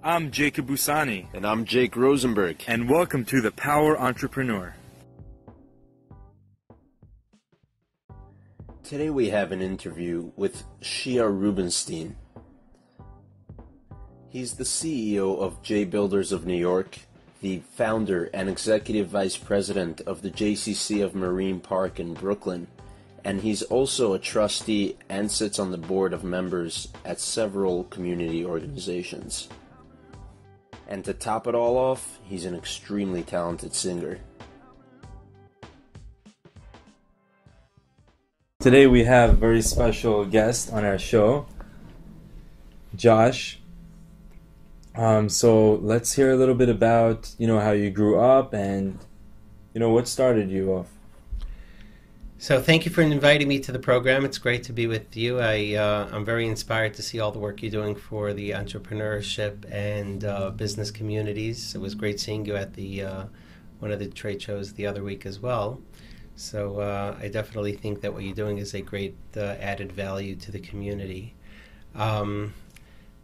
I'm Jacob Busani. And I'm Jake Rosenberg. And welcome to The Power Entrepreneur. Today we have an interview with Shea Rubenstein. He's the CEO of J Builders of New York, the founder and executive vice president of the JCC of Marine Park in Brooklyn, and he's also a trustee and sits on the board of members at several community organizations. And to top it all off, he's an extremely talented singer. Today we have a very special guest on our show, Josh. So let's hear a little bit about, how you grew up and, what started you off. So thank you for inviting me to the program. It's great to be with you. I'm very inspired to see all the work you're doing for the entrepreneurship and business communities. It was great seeing you at the one of the trade shows the other week as well. So I definitely think that what you're doing is a great added value to the community.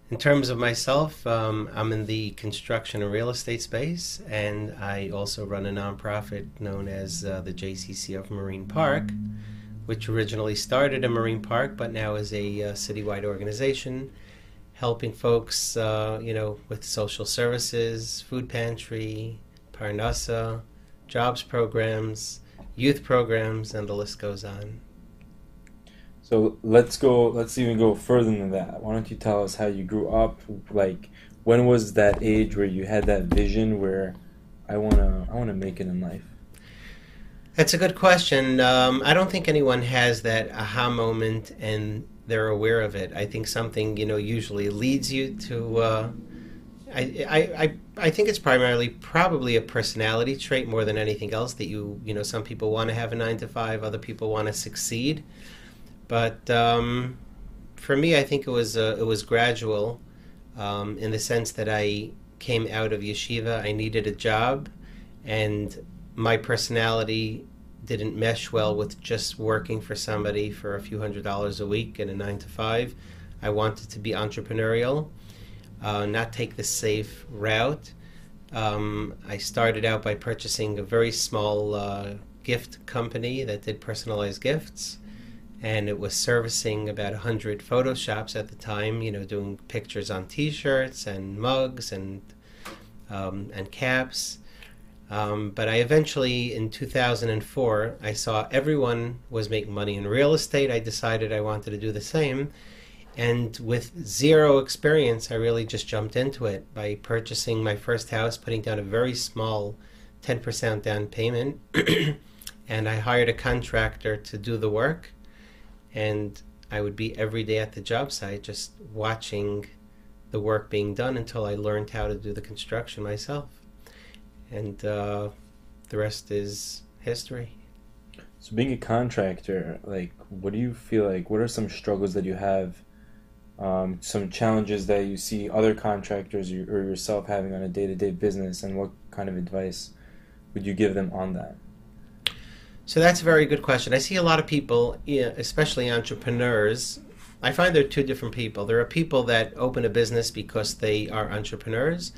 In terms of myself, I'm in the construction and real estate space, and I also run a nonprofit known as the JCC of Marine Park, which originally started in Marine Park, but now is a citywide organization, helping folks, with social services, food pantry, parnasa, jobs programs, youth programs, and the list goes on. So let's even go further than that. Why don't you tell us how you grew up? Like, when was that age where you had that vision where I wanna make it in life? That's a good question. I don't think anyone has that aha moment and they're aware of it. I think something, usually leads you to, I think it's probably a personality trait more than anything else that some people want to have a 9-to-5, other people want to succeed. But for me, I think it was gradual, in the sense that I came out of yeshiva. I needed a job, and my personality didn't mesh well with just working for somebody for a few $100s a week in a 9-to-5. I wanted to be entrepreneurial, not take the safe route. I started out by purchasing a very small gift company that did personalized gifts. And it was servicing about 100 photo shops at the time, doing pictures on T-shirts and mugs and caps. But I eventually, in 2004, I saw everyone was making money in real estate. I decided I wanted to do the same. And with zero experience, I really just jumped into it by purchasing my first house, putting down a very small 10% down payment. And I hired a contractor to do the work. And I would be every day at the job site just watching the work being done until I learned how to do the construction myself. And the rest is history. So being a contractor, what do you feel like? What are some struggles that you have, some challenges that you see other contractors or yourself having on a day-to-day business, and what kind of advice would you give them on that? So that's a very good question. I see a lot of people, especially entrepreneurs. I find there are two different people. There are people that open a business because they are entrepreneurs,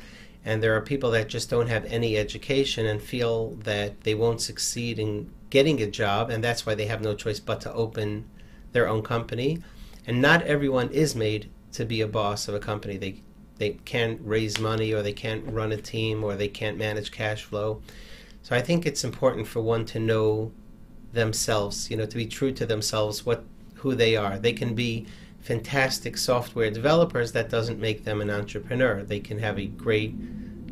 and there are people that just don't have any education and feel that they won't succeed in getting a job, and that's why they have no choice but to open their own company. And not everyone is made to be a boss of a company. They can't raise money, or they can't run a team, or they can't manage cash flow. So I think it's important for one to know themselves, to be true to themselves, who they are. They can be fantastic software developers. That doesn't make them an entrepreneur. They can have a great,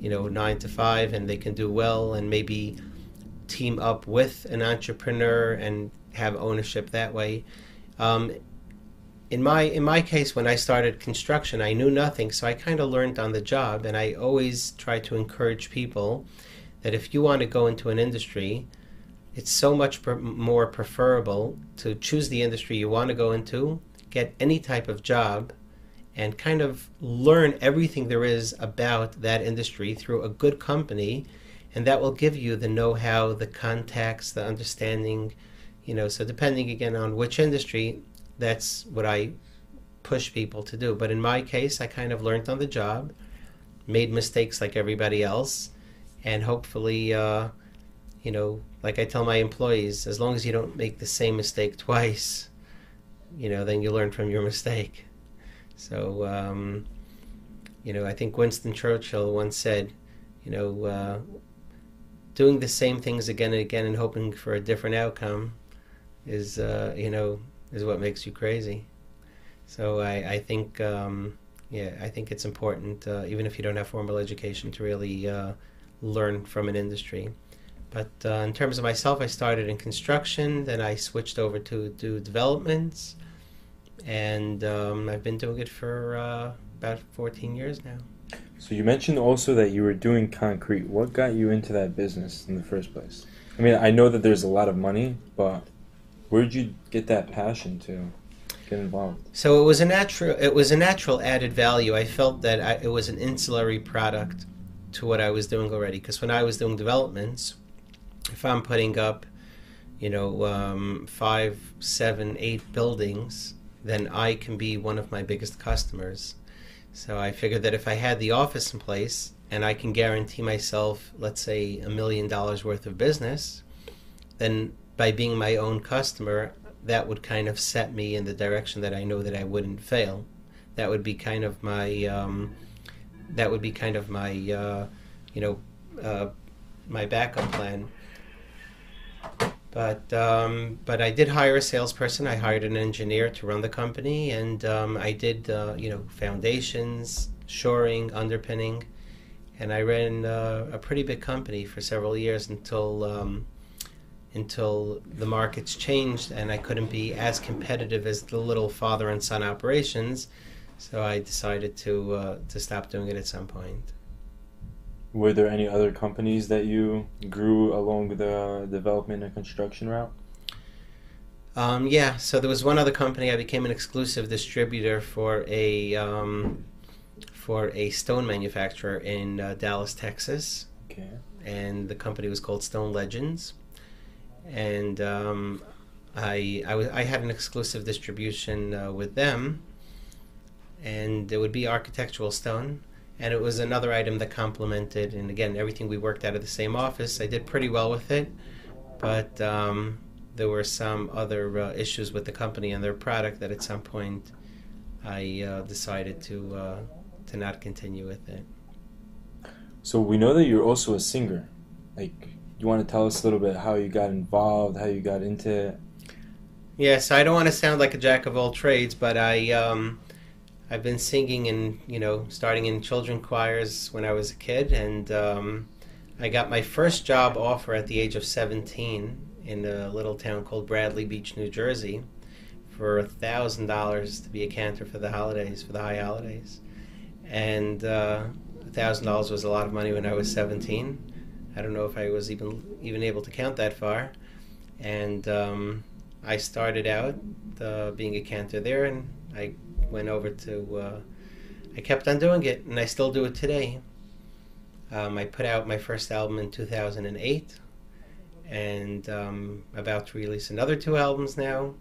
9-to-5, and they can do well and maybe team up with an entrepreneur and have ownership that way. In my case, when I started construction, I knew nothing, so I kind of learned on the job, and I always try to encourage people that if you want to go into an industry, it's so much more preferable to choose the industry you want to go into, get any type of job, and kind of learn everything there is about that industry through a good company, and that will give you the know-how, the contacts, the understanding, so depending again on which industry, that's what I push people to do. But in my case, I kind of learned on the job, made mistakes like everybody else, and hopefully, like I tell my employees, as long as you don't make the same mistake twice, then you learn from your mistake. So, I think Winston Churchill once said, doing the same things again and again and hoping for a different outcome is what makes you crazy. So I think, I think it's important, even if you don't have formal education, to really learn from an industry. But in terms of myself, I started in construction, then I switched over to do developments, and I've been doing it for about 14 years now. So you mentioned also that you were doing concrete. What got you into that business in the first place? I mean, I know that there's a lot of money, but where did you get that passion to get involved? So it was a natural added value. I felt that it was an ancillary product to what I was doing already. Because when I was doing developments, if I'm putting up, 5, 7, 8 buildings, then I can be one of my biggest customers. So I figured that if I had the office in place and I can guarantee myself, let's say, $1 million worth of business, then by being my own customer, that would kind of set me in the direction that I know that I wouldn't fail. That would be kind of my, my backup plan. But I did hire a salesperson. I hired an engineer to run the company, and I did foundations, shoring, underpinning, and I ran a pretty big company for several years until the markets changed and I couldn't be as competitive as the little father and son operations. So I decided to stop doing it at some point. Were there any other companies that you grew along the development and construction route? Yeah, so there was one other company. I became an exclusive distributor for a stone manufacturer in Dallas, Texas. Okay. And the company was called Stone Legends. And I had an exclusive distribution with them, and it would be architectural stone. And it was another item that complemented, and again, everything we worked out of the same office. I did pretty well with it, but there were some other issues with the company and their product that at some point I decided to not continue with it. So we know that you're also a singer. Like, you want to tell us a little bit how you got involved, how you got into it? Yes, I don't want to sound like a jack of all trades, but I've been singing and, starting in children's choirs when I was a kid, and I got my first job offer at the age of 17 in a little town called Bradley Beach, New Jersey, for $1,000 to be a cantor for the holidays, for the high holidays. And $1,000 was a lot of money when I was 17. I don't know if I was even able to count that far. And I started out being a cantor there, and I went over to, I kept on doing it, and I still do it today. I put out my first album in 2008, and I'm about to release another 2 albums now.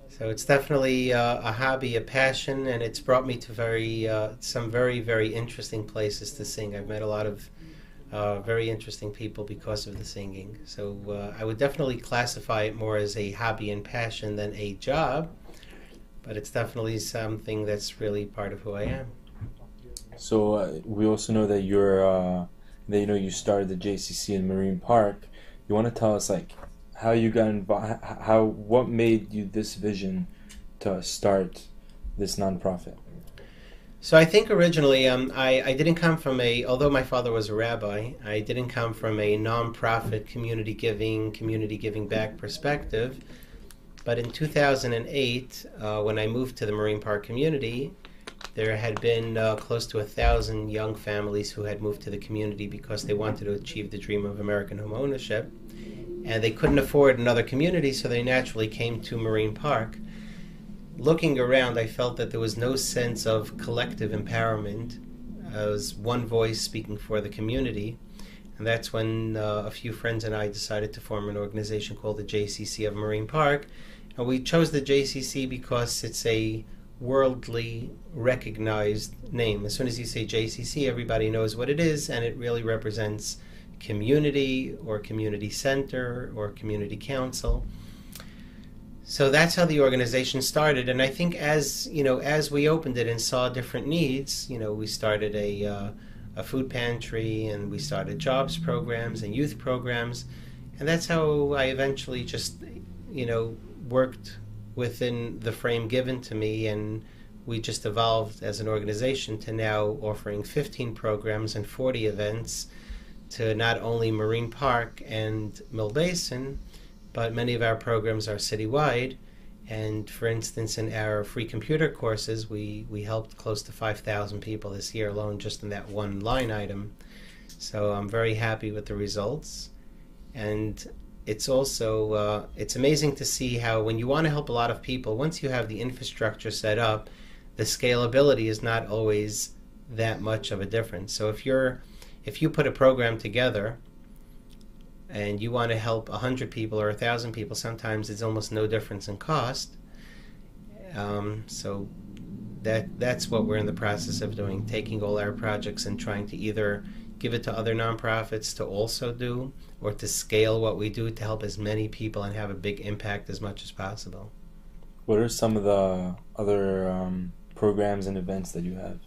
So it's definitely a hobby, a passion, and it's brought me to some very, very interesting places to sing. I've met a lot of very interesting people because of the singing. So I would definitely classify it more as a hobby and passion than a job. But it's definitely something that's really part of who I am. So we also know that you started the JCC in Marine Park. You want to tell us how you got involved? What made you this vision to start this nonprofit? So I think originally I didn't come from although my father was a rabbi, I didn't come from a nonprofit community giving back perspective. But in 2008, when I moved to the Marine Park community, there had been close to 1,000 young families who had moved to the community because they wanted to achieve the dream of American home ownership. And they couldn't afford another community, so they naturally came to Marine Park. Looking around, I felt that there was no sense of collective empowerment as one voice speaking for the community. And that's when a few friends and I decided to form an organization called the JCC of Marine Park. And we chose the JCC because it's a worldly recognized name. As soon as you say JCC, everybody knows what it is, and it really represents community or community center or community council. So that's how the organization started, and I think as we opened it and saw different needs, we started a food pantry, and we started jobs programs and youth programs, and that's how I eventually just worked within the frame given to me, and we just evolved as an organization to now offering 15 programs and 40 events to not only Marine Park and Mill Basin, but many of our programs are citywide. And for instance, in our free computer courses, we helped close to 5,000 people this year alone, just in that one line item. So I'm very happy with the results. And it's also, it's amazing to see how when you want to help a lot of people, once you have the infrastructure set up, the scalability is not always that much of a difference. So if you put a program together and you want to help 100 people or 1,000 people, sometimes it's almost no difference in cost. So that's what we're in the process of doing, taking all our projects and trying to either give it to other nonprofits to also do, or to scale what we do to help as many people and have a big impact as much as possible. What are some of the other programs and events that you have?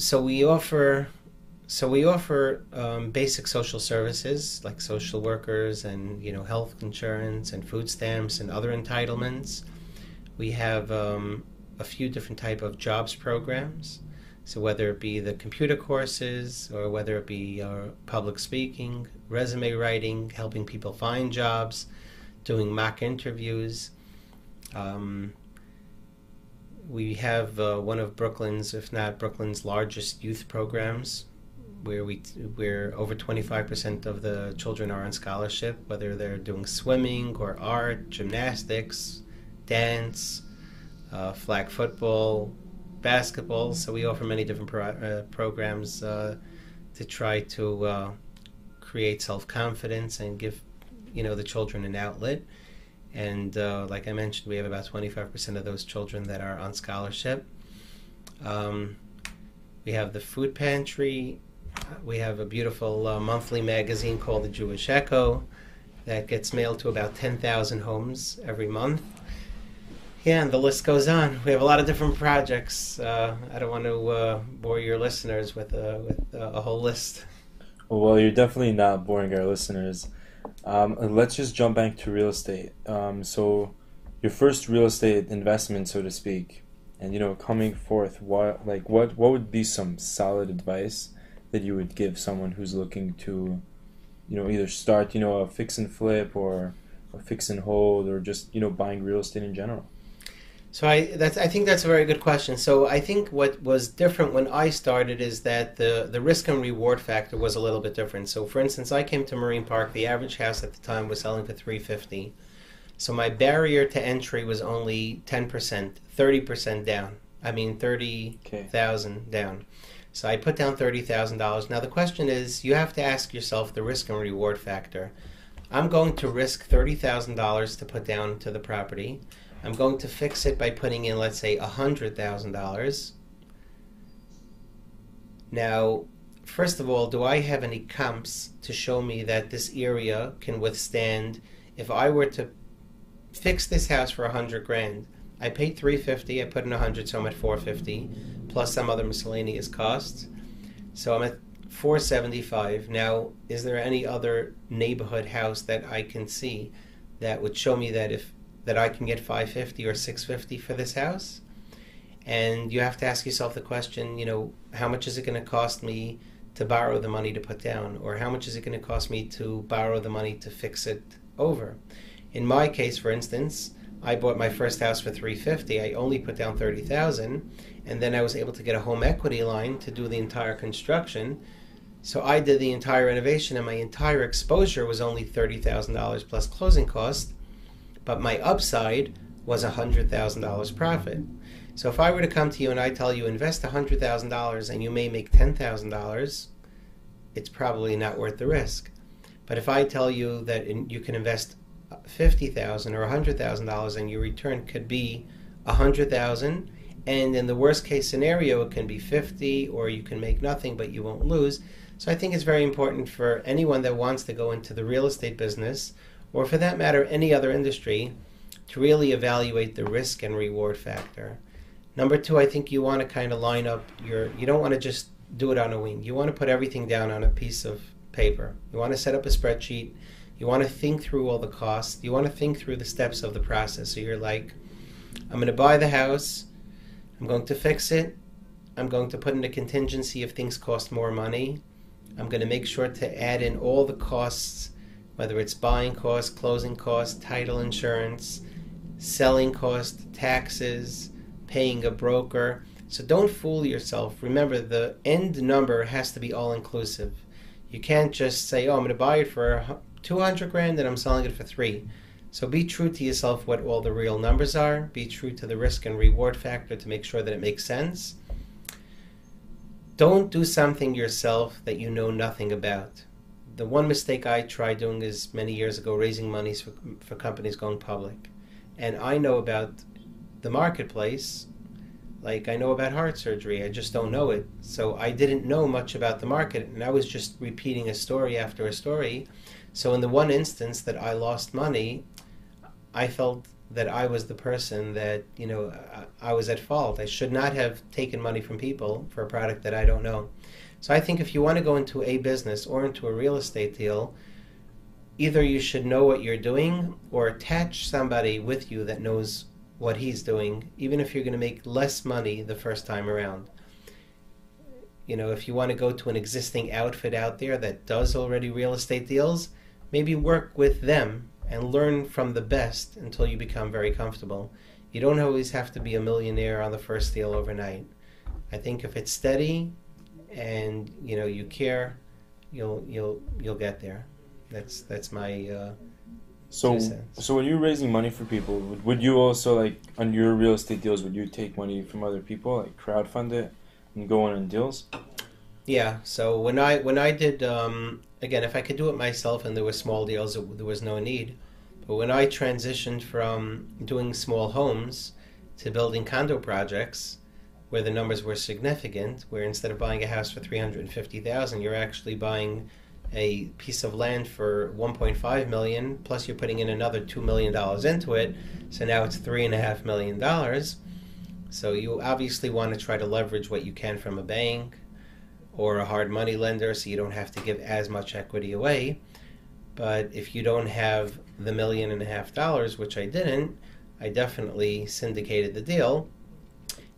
So we offer basic social services like social workers and health insurance and food stamps and other entitlements. We have a few different type of jobs programs. So whether it be the computer courses or whether it be public speaking, resume writing, helping people find jobs, doing mock interviews. We have one of Brooklyn's, if not Brooklyn's, largest youth programs, where over 25% of the children are on scholarship, whether they're doing swimming or art, gymnastics, dance, flag football, basketball. So we offer many different programs to try to create self-confidence and give the children an outlet. And like I mentioned, we have about 25% of those children that are on scholarship. We have the food pantry. We have a beautiful monthly magazine called the Jewish Echo that gets mailed to about 10,000 homes every month. Yeah, and the list goes on. We have a lot of different projects. I don't want to bore your listeners with a whole list. Well, you're definitely not boring our listeners. Let's just jump back to real estate. So your first real estate investment, so to speak, and coming forth, what would be some solid advice that you would give someone who's looking to either start a fix and flip or a fix and hold, or just buying real estate in general? So I think that's a very good question. So I think what was different when I started is that the risk and reward factor was a little bit different. So for instance, I came to Marine Park. The average house at the time was selling for $350. So my barrier to entry was only 10%, 30% down. I mean 30,000 down. So I put down $30,000. Now the question is, you have to ask yourself the risk and reward factor. I'm going to risk $30,000 to put down to the property. I'm going to fix it by putting in, let's say, $100,000. Now, first of all, do I have any comps to show me that this area can withstand? If I were to fix this house for $100,000, I paid $350, I put in $100, so I'm at $450, plus some other miscellaneous costs. So I'm at $475. Now, is there any other neighborhood house that I can see that would show me that I can get $550 or $650 for this house? And you have to ask yourself the question, how much is it going to cost me to borrow the money to put down? Or how much is it going to cost me to borrow the money to fix it over? In my case, for instance, I bought my first house for $350. I only put down $30,000, and then I was able to get a home equity line to do the entire construction. So I did the entire renovation, and my entire exposure was only $30,000 plus closing costs, but my upside was $100,000 profit. So if I were to come to you and I tell you invest $100,000 and you may make $10,000, it's probably not worth the risk. But if I tell you that you can invest $50,000 or $100,000 and your return could be 100,000, and in the worst case scenario, it can be 50, or you can make nothing, but you won't lose. So I think it's very important for anyone that wants to go into the real estate business, or for that matter, any other industry, to really evaluate the risk and reward factor. Number two, I think you want to kind of line up you don't want to just do it on a wing. You want to put everything down on a piece of paper. You want to set up a spreadsheet. You want to think through all the costs. You want to think through the steps of the process. So you're like, I'm going to buy the house. I'm going to fix it. I'm going to put in a contingency if things cost more money. I'm going to make sure to add in all the costs, whether it's buying costs, closing costs, title insurance, selling costs, taxes, paying a broker. So don't fool yourself. Remember, the end number has to be all-inclusive. You can't just say, oh, I'm going to buy it for 200 grand and I'm selling it for 3. So be true to yourself what all the real numbers are. Be true to the risk and reward factor to make sure that it makes sense. Don't do something yourself that you know nothing about. The one mistake I tried doing is many years ago raising money for companies going public. And I know about the marketplace like I know about heart surgery. I just don't know it. So I didn't know much about the market, and I was just repeating a story after a story. So in the one instance that I lost money, I felt that I was the person that, I was at fault. I should not have taken money from people for a product that I don't know. So I think if you want to go into a business or into a real estate deal, either you should know what you're doing or attach somebody with you that knows what he's doing, even if you're going to make less money the first time around. If you want to go to an existing outfit out there that does already real estate deals, maybe work with them and learn from the best until you become very comfortable. You don't always have to be a millionaire on the first deal overnight. I think if it's steady and you care, you'll get there. That's my So when you're raising money for people, would you also, like, on your real estate deals, would you take money from other people, like crowdfund it and go on deals? Yeah. So when I did, again, if I could do it myself and there were small deals, there was no need. But when I transitioned from doing small homes to building condo projects, where the numbers were significant, where instead of buying a house for $350,000, you're actually buying a piece of land for $1.5 million, plus you're putting in another $2 million into it, so now it's $3.5 million. So you obviously want to try to leverage what you can from a bank or a hard money lender, so you don't have to give as much equity away. But if you don't have the $1.5 million, which I didn't, I definitely syndicated the deal.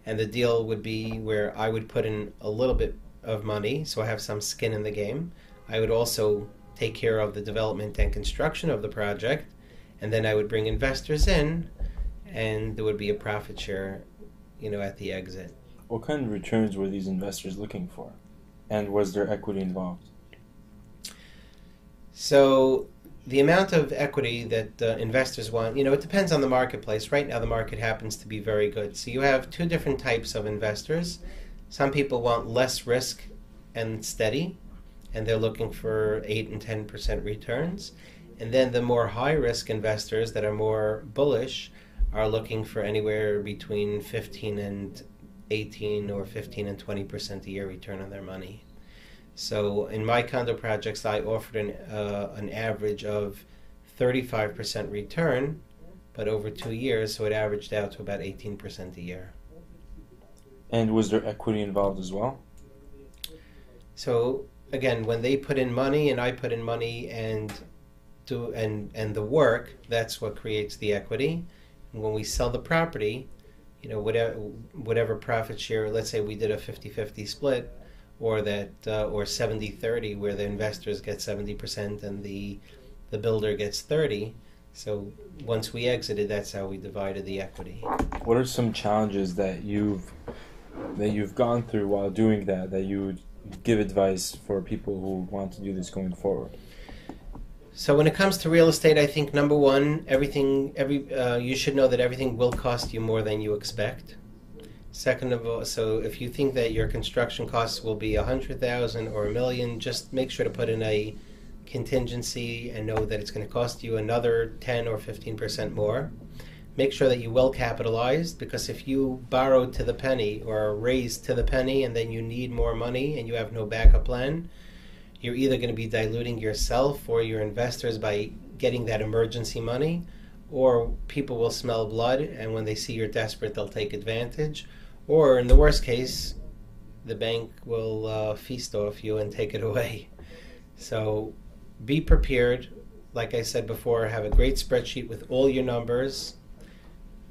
And the deal would be where I would put in a little bit of money, so I have some skin in the game. I would also take care of the development and construction of the project, and then I would bring investors in, and there would be a profit share, at the exit. What kind of returns were these investors looking for? And was there equity involved? So the amount of equity that investors want, it depends on the marketplace. Right now the market happens to be very good. So you have two different types of investors. Some people want less risk and steady, and they're looking for 8 and 10% returns. And then the more high-risk investors that are more bullish are looking for anywhere between 15 and 18 or 15 and 20% a year return on their money. So in my condo projects, I offered an average of 35% return, but over 2 years, so it averaged out to about 18% a year. And was there equity involved as well? So again, when they put in money and I put in money and the work, that's what creates the equity. And when we sell the property, whatever profit share, let's say we did a 50-50 split, or 70-30, where the investors get 70% and the builder gets 30. So once we exited, that's how we divided the equity. What are some challenges that you've gone through while doing that you would give advice for people who want to do this going forward? So when it comes to real estate, I think number one, you should know that everything will cost you more than you expect. Second of all, so if you think that your construction costs will be $100,000 or $1 million, just make sure to put in a contingency and know that it's going to cost you another 10 or 15% more. make sure that you're well capitalized, because if you borrow to the penny or raise to the penny and then you need more money and you have no backup plan, you're either going to be diluting yourself or your investors by getting that emergency money, or people will smell blood, and when they see you're desperate, they'll take advantage. Or in the worst case, the bank will feast off you and take it away. So be prepared. Like I said before, have a great spreadsheet with all your numbers.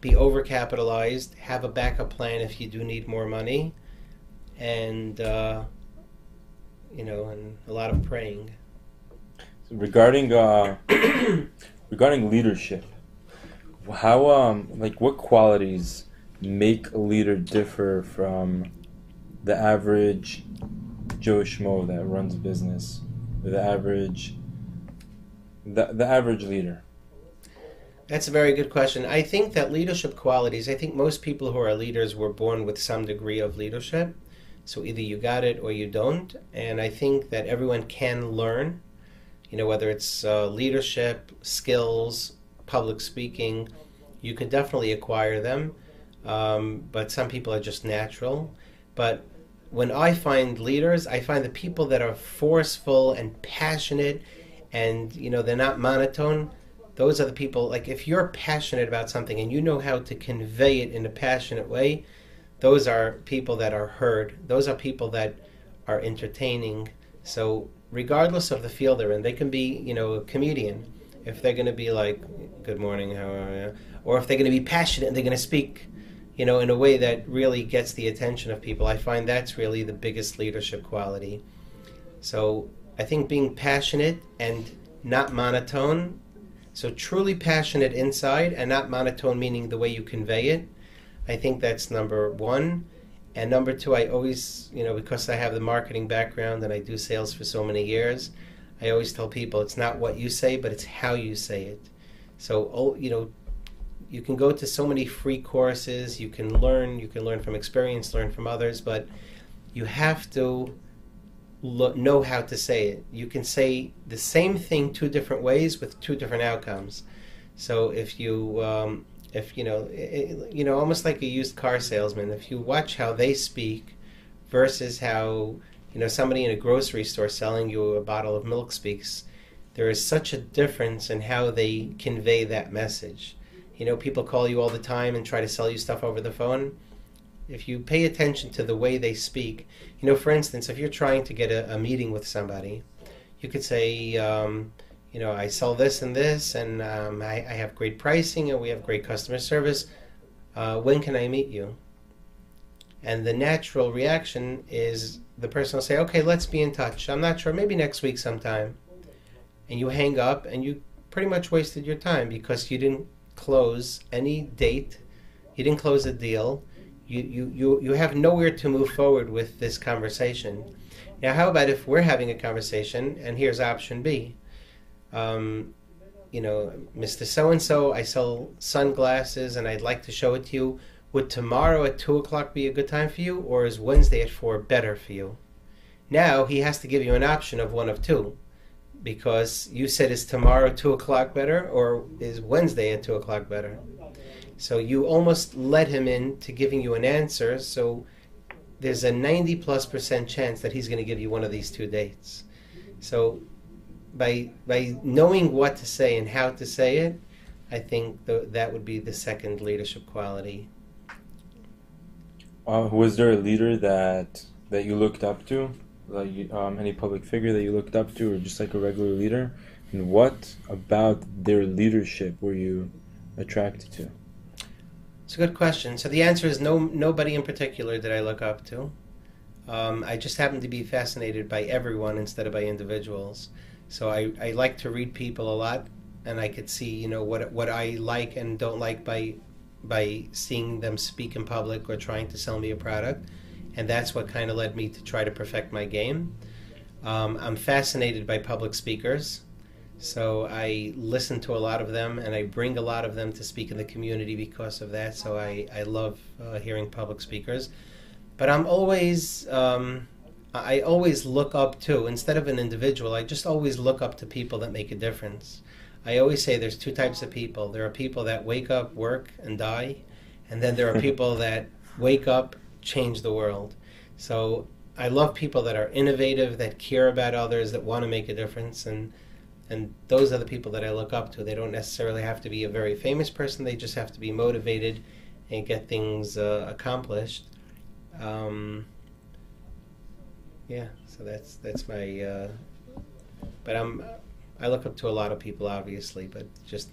Be overcapitalized. Have a backup plan if you do need more money. And, and a lot of praying. So regarding regarding leadership, how what qualities make a leader differ from the average Joe Schmo that runs a business, or the average leader? That's a very good question. I think that leadership qualities, I think most people who are leaders were born with some degree of leadership. So either you got it or you don't. And I think that everyone can learn, whether it's leadership, skills, public speaking, you can definitely acquire them. But some people are just natural. But when I find leaders, I find the people that are forceful and passionate and, they're not monotone. Those are the people, like if you're passionate about something and you know how to convey it in a passionate way, those are people that are heard. Those are people that are entertaining. So regardless of the field they're in, they can be, a comedian. If they're going to be like, good morning, how are you? Or if they're going to be passionate and they're going to speak, in a way that really gets the attention of people. I find that's really the biggest leadership quality. So I think being passionate and not monotone, so truly passionate inside and not monotone, meaning the way you convey it, I think that's number one. And number two, I always, because I have the marketing background and I do sales for so many years, I always tell people it's not what you say, but it's how you say it. So, you can go to so many free courses, you can learn from experience, learn from others, but you have to know how to say it. You can say the same thing two different ways with two different outcomes. So if you, almost like a used car salesman, if you watch how they speak versus how, somebody in a grocery store selling you a bottle of milk speaks, there is such a difference in how they convey that message. People call you all the time and try to sell you stuff over the phone. If you pay attention to the way they speak, for instance, if you're trying to get a meeting with somebody, you could say, I sell this and this, and I have great pricing, and we have great customer service. When can I meet you? And the natural reaction is the person will say, okay, let's be in touch. I'm not sure, maybe next week sometime. And you hang up, and you pretty much wasted your time because you didn't close any date, you didn't close a deal, you have nowhere to move forward with this conversation. Now, how about if we're having a conversation and here's option B? Mr. So-and-so, I sell sunglasses and I'd like to show it to you. Would tomorrow at 2 o'clock be a good time for you, or is Wednesday at 4 better for you? Now he has to give you an option of one of two, because you said, is tomorrow 2 o'clock better, or is Wednesday at 2 o'clock better? So you almost let him into giving you an answer, so there's a 90+% chance that he's going to give you one of these two dates. So by knowing what to say and how to say it, I think that would be the second leadership quality. Was there a leader that you looked up to? Like any public figure that you looked up to, or just like a regular leader? And what about their leadership were you attracted to? It's a good question. So the answer is nobody in particular that I look up to. I just happen to be fascinated by everyone instead of by individuals. So I like to read people a lot, and I could see what I like and don't like by seeing them speak in public or trying to sell me a product. And that's what kind of led me to try to perfect my game. I'm fascinated by public speakers, so I listen to a lot of them, and I bring a lot of them to speak in the community because of that. So I love hearing public speakers. But I always look up to, instead of an individual, I just always look up to people that make a difference. I always say there's two types of people. There are people that wake up, work, and die, and then there are people that wake up, change the world. So I love people that are innovative, that care about others, that want to make a difference, and those are the people that I look up to. They don't necessarily have to be a very famous person. They just have to be motivated and get things accomplished. Yeah, so that's my. But I look up to a lot of people, obviously, but just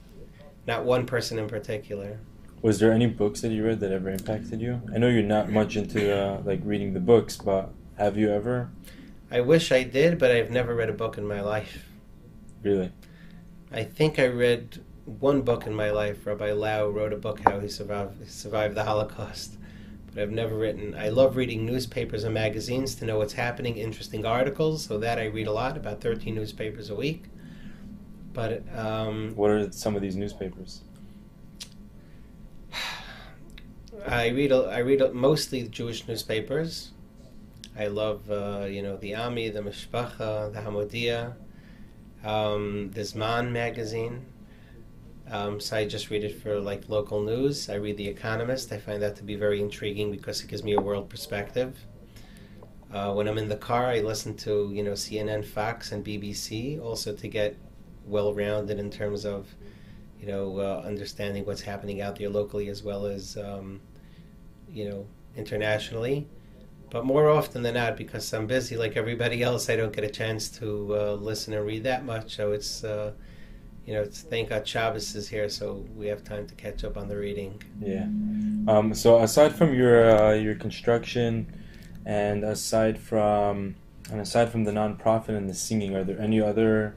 not one person in particular. Was there any books that you read that ever impacted you? I know you're not much into like reading the books, but have you ever? I wish I did, but I've never read a book in my life. Really? I think I read one book in my life. Rabbi Lau wrote a book how he survived the Holocaust. But I've never written. I love reading newspapers and magazines to know what's happening, interesting articles, so that I read a lot, about 13 newspapers a week. But what are some of these newspapers? I read mostly Jewish newspapers. I love the Ami, the Mishpacha, the Hamodia, the Zman magazine. So I just read it for like local news. I read The Economist. I find that to be very intriguing because it gives me a world perspective. When I'm in the car, I listen to CNN, Fox, and BBC, also to get well-rounded in terms of understanding what's happening out there locally as well as internationally. But more often than not, because I'm busy like everybody else, I don't get a chance to listen and read that much. So it's thank God Shabbos is here, so we have time to catch up on the reading. Yeah. So aside from your construction, and aside from the nonprofit and the singing, are there any other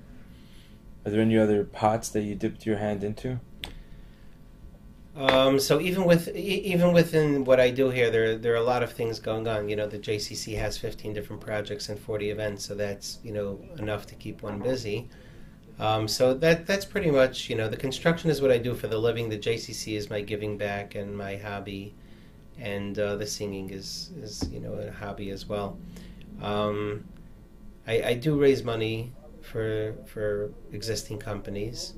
pots that you dipped your hand into? So even within what I do here, there are a lot of things going on. The JCC has 15 different projects and 40 events, so that's enough to keep one busy. So that's pretty much the construction is what I do for the living. The JCC is my giving back and my hobby, and the singing is a hobby as well. I do raise money for existing companies.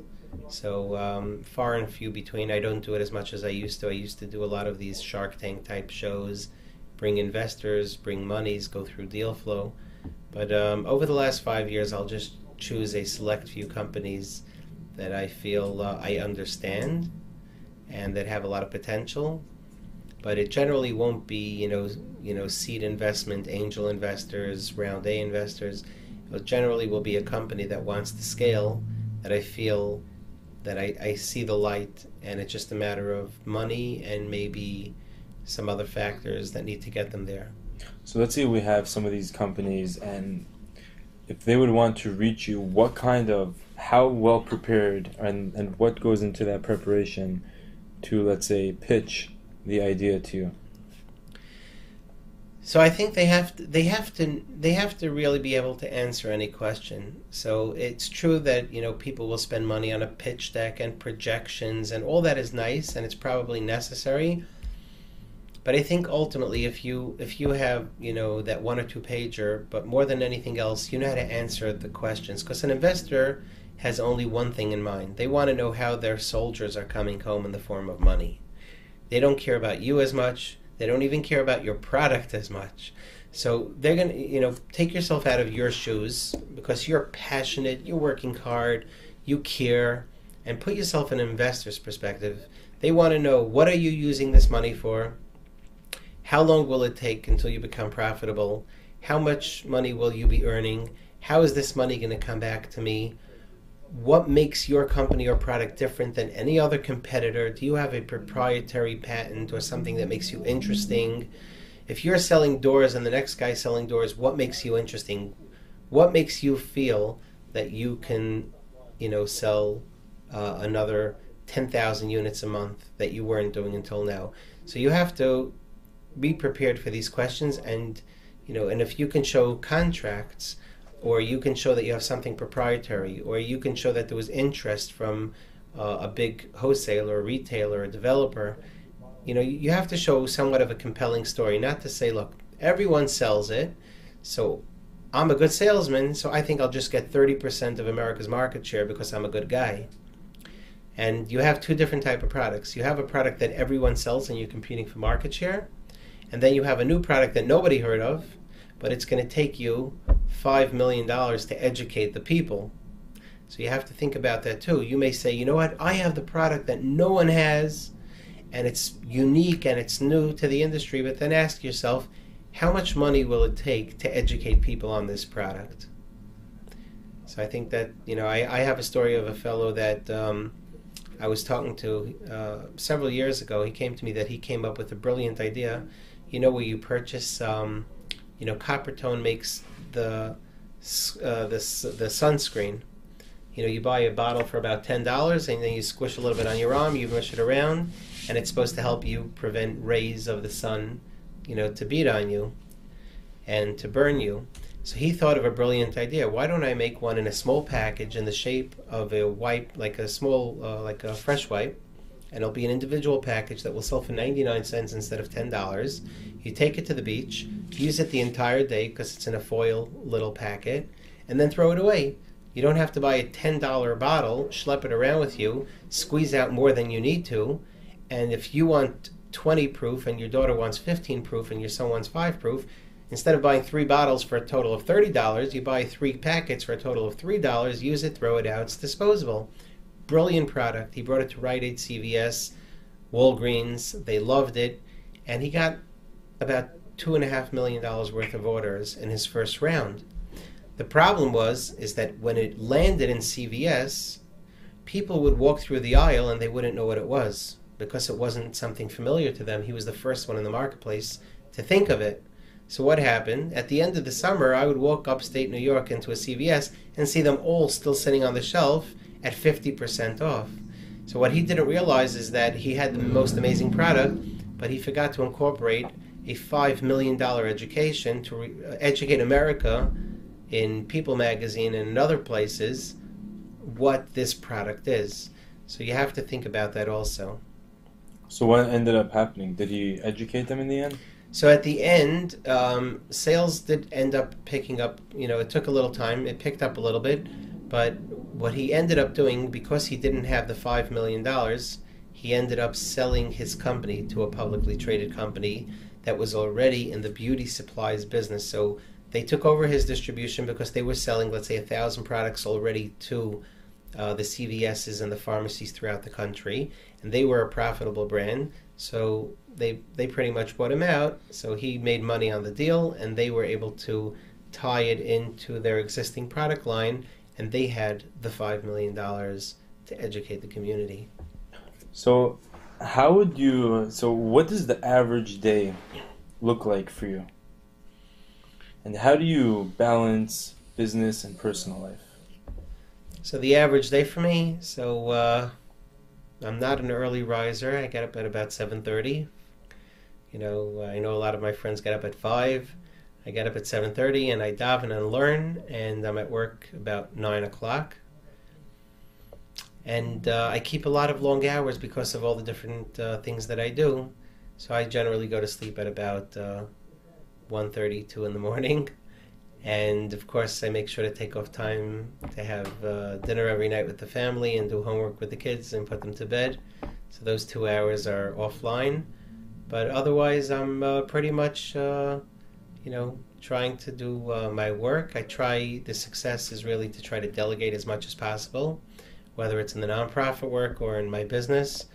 So far and few between. I don't do it as much as I used to. I used to do a lot of these Shark Tank type shows, bring investors, bring monies, go through deal flow. But over the last 5 years, I'll just choose a select few companies that I feel I understand and that have a lot of potential. But it generally won't be seed investment, angel investors, round A investors. It generally will be a company that wants to scale, that I feel that I see the light, and it's just a matter of money and maybe some other factors that need to get them there. So let's say we have some of these companies, and if they would want to reach you, how well prepared and what goes into that preparation to, let's say, pitch the idea to you? So I think they have to really be able to answer any question. So it's true that people will spend money on a pitch deck and projections, and all that is nice and it's probably necessary. But I think ultimately, if you have that 1 or 2 pager, but more than anything else, you know how to answer the questions, because an investor has only one thing in mind. They want to know how their soldiers are coming home in the form of money. They don't care about you as much. They don't even care about your product as much. So they're going to, take yourself out of your shoes because you're passionate, you're working hard, you care, and put yourself in an investor's perspective. They want to know, what are you using this money for? How long will it take until you become profitable? How much money will you be earning? How is this money going to come back to me? What makes your company or product different than any other competitor? Do you have a proprietary patent or something that makes you interesting? If you're selling doors and the next guy's selling doors, what makes you interesting? What makes you feel that you can, sell another 10,000 units a month that you weren't doing until now? So you have to be prepared for these questions, and and if you can show contracts, or you can show that you have something proprietary, or you can show that there was interest from a big wholesaler, or retailer, or developer, you have to show somewhat of a compelling story, not to say, look, everyone sells it, so I'm a good salesman, so I think I'll just get 30% of America's market share because I'm a good guy. And you have two different type of products. You have a product that everyone sells and you're competing for market share. And then you have a new product that nobody heard of, but it's going to take you $5 million to educate the people. So you have to think about that too. You may say, you know what, I have the product that no one has, and it's unique and it's new to the industry, but then ask yourself, how much money will it take to educate people on this product? So I think that, I have a story of a fellow that I was talking to several years ago. He came to me that he came up with a brilliant idea. Where you purchase, Coppertone makes the sunscreen. You buy a bottle for about $10, and then you squish a little bit on your arm, you mush it around, and it's supposed to help you prevent rays of the sun, to beat on you and to burn you. So he thought of a brilliant idea. Why don't I make one in a small package in the shape of a wipe, like a small, like a fresh wipe, and it'll be an individual package that will sell for 99 cents instead of $10. You take it to the beach, use it the entire day because it's in a foil little packet, and then throw it away. You don't have to buy a $10 bottle, schlep it around with you, squeeze out more than you need to, and if you want 20 proof and your daughter wants 15 proof and your son wants 5 proof, instead of buying 3 bottles for a total of $30, you buy 3 packets for a total of $3, use it, throw it out, it's disposable. Brilliant product. He brought it to Rite Aid, CVS, Walgreens. They loved it. And he got about $2.5 million worth of orders in his first round. The problem is that when it landed in CVS, people would walk through the aisle and they wouldn't know what it was because it wasn't something familiar to them. He was the first one in the marketplace to think of it. So what happened? At the end of the summer, I would walk upstate New York into a CVS and see them all still sitting on the shelf at 50% off. So what he didn't realize is that he had the most amazing product, but he forgot to incorporate a $5 million education to educate America in People magazine and in other places what this product is. So you have to think about that also. So what ended up happening? Did he educate them in the end? So at the end, sales did end up picking up. It took a little time. It picked up a little bit. But what he ended up doing, because he didn't have the $5 million, he ended up selling his company to a publicly traded company that was already in the beauty supplies business. So they took over his distribution because they were selling, let's say, 1,000 products already to the CVSs and the pharmacies throughout the country. And they were a profitable brand. So they pretty much bought him out. So he made money on the deal, and they were able to tie it into their existing product line. And they had the $5 million to educate the community. So what does the average day look like for you? And how do you balance business and personal life? So the average day for me, I'm not an early riser. I get up at about 7:30. I know a lot of my friends get up at 5. I get up at 7:30 and I daven and learn, and I'm at work about 9 o'clock. And I keep a lot of long hours because of all the different things that I do. So I generally go to sleep at about 1:30, 2 in the morning. And of course I make sure to take off time to have dinner every night with the family and do homework with the kids and put them to bed. So those 2 hours are offline. But otherwise I'm pretty much trying to do my work. The success is really to try to delegate as much as possible, whether it's in the nonprofit work or in my business.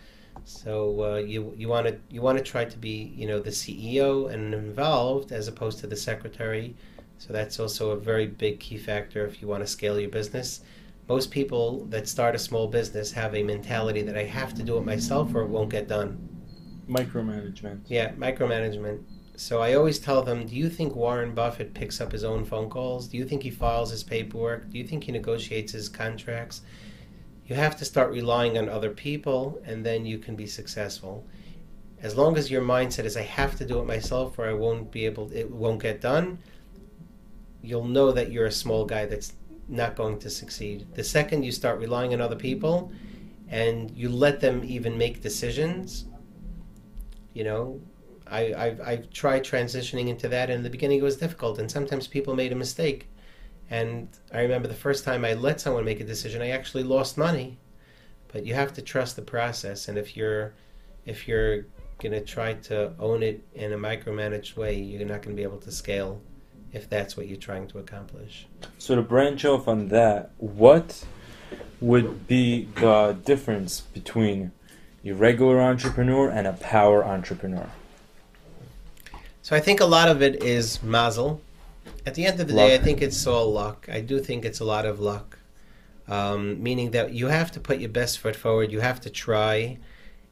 So you want to try to be the CEO and involved as opposed to the secretary. So that's also a very big key factor if you want to scale your business. Most people that start a small business have a mentality that I have to do it myself or it won't get done. Micromanagement. Yeah, micromanagement. So I always tell them, do you think Warren Buffett picks up his own phone calls? Do you think he files his paperwork? Do you think he negotiates his contracts? You have to start relying on other people, and then you can be successful. As long as your mindset is, I have to do it myself or it won't get done, you'll know that you're a small guy that's not going to succeed. The second you start relying on other people and you let them even make decisions, I've tried transitioning into that, and in the beginning it was difficult, and sometimes people made a mistake. And I remember the first time I let someone make a decision, I actually lost money. But you have to trust the process, and if you're going to try to own it in a micromanaged way, you're not going to be able to scale if that's what you're trying to accomplish. So to branch off on that, what would be the difference between a regular entrepreneur and a power entrepreneur? So I think a lot of it is mazel. At the end of the day, I think it's all luck. I do think it's a lot of luck, meaning that you have to put your best foot forward. You have to try.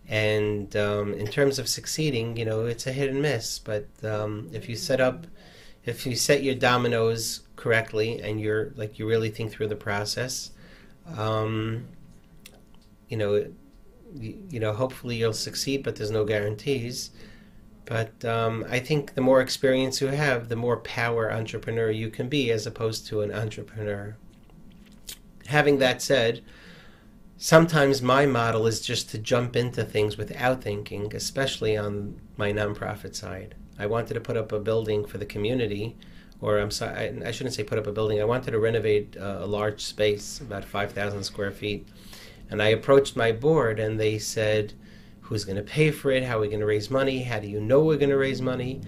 And in terms of succeeding, it's a hit and miss. But if you set your dominoes correctly and you really think through the process, hopefully you'll succeed. But there's no guarantees. But I think the more experience you have, the more power entrepreneur you can be, as opposed to an entrepreneur. Having that said, sometimes my model is just to jump into things without thinking, especially on my nonprofit side. I wanted to put up a building for the community, or I'm sorry, I shouldn't say put up a building. I wanted to renovate a large space, about 5,000 square feet. And I approached my board, and they said, who's going to pay for it? How are we going to raise money? How do you know we're going to raise money?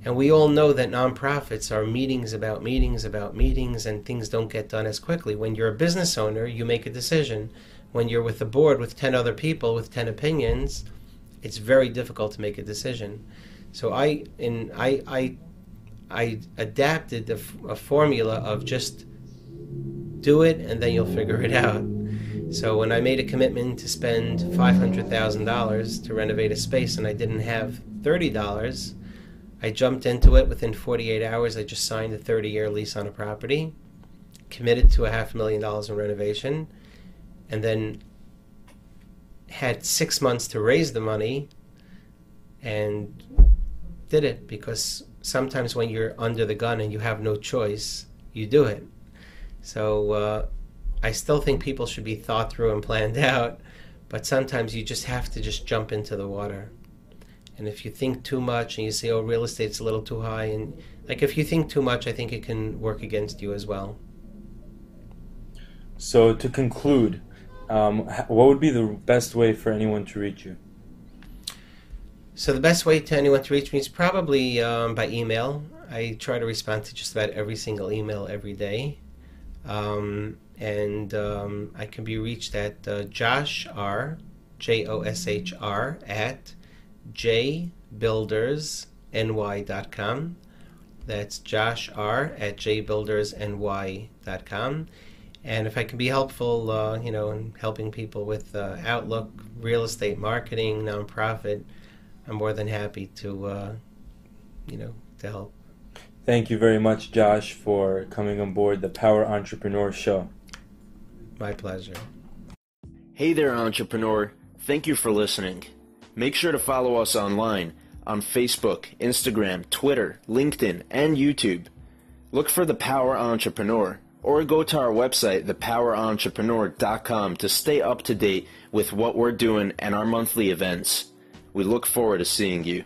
And we all know that nonprofits are meetings about meetings about meetings, and things don't get done as quickly. When you're a business owner, you make a decision. When you're with the board with 10 other people with 10 opinions, it's very difficult to make a decision. So I adapted a formula of just do it and then you'll figure it out. So when I made a commitment to spend $500,000 to renovate a space and I didn't have $30, I jumped into it. Within 48 hours, I just signed a 30-year lease on a property, committed to $500,000 in renovation, and then had 6 months to raise the money and did it, because sometimes when you're under the gun and you have no choice, you do it. So I still think people should be thought through and planned out, but sometimes you just have to just jump into the water. And if you think too much and you say, oh, real estate's a little too high, and if you think too much, I think it can work against you as well. So to conclude, what would be the best way for anyone to reach you? So the best way to anyone to reach me is probably by email. I try to respond to just about every single email every day. And I can be reached at Josh R, Joshr, at jbuildersny.com. That's Josh R at jbuildersny.com. And if I can be helpful, in helping people with Outlook, real estate marketing, nonprofit, I'm more than happy to help. Thank you very much, Josh, for coming on board the Power Entrepreneur Show. My pleasure. Hey there, entrepreneur. Thank you for listening. Make sure to follow us online on Facebook, Instagram, Twitter, LinkedIn, and YouTube. Look for The Power Entrepreneur, or go to our website, thepowerentrepreneur.com, to stay up to date with what we're doing and our monthly events. We look forward to seeing you.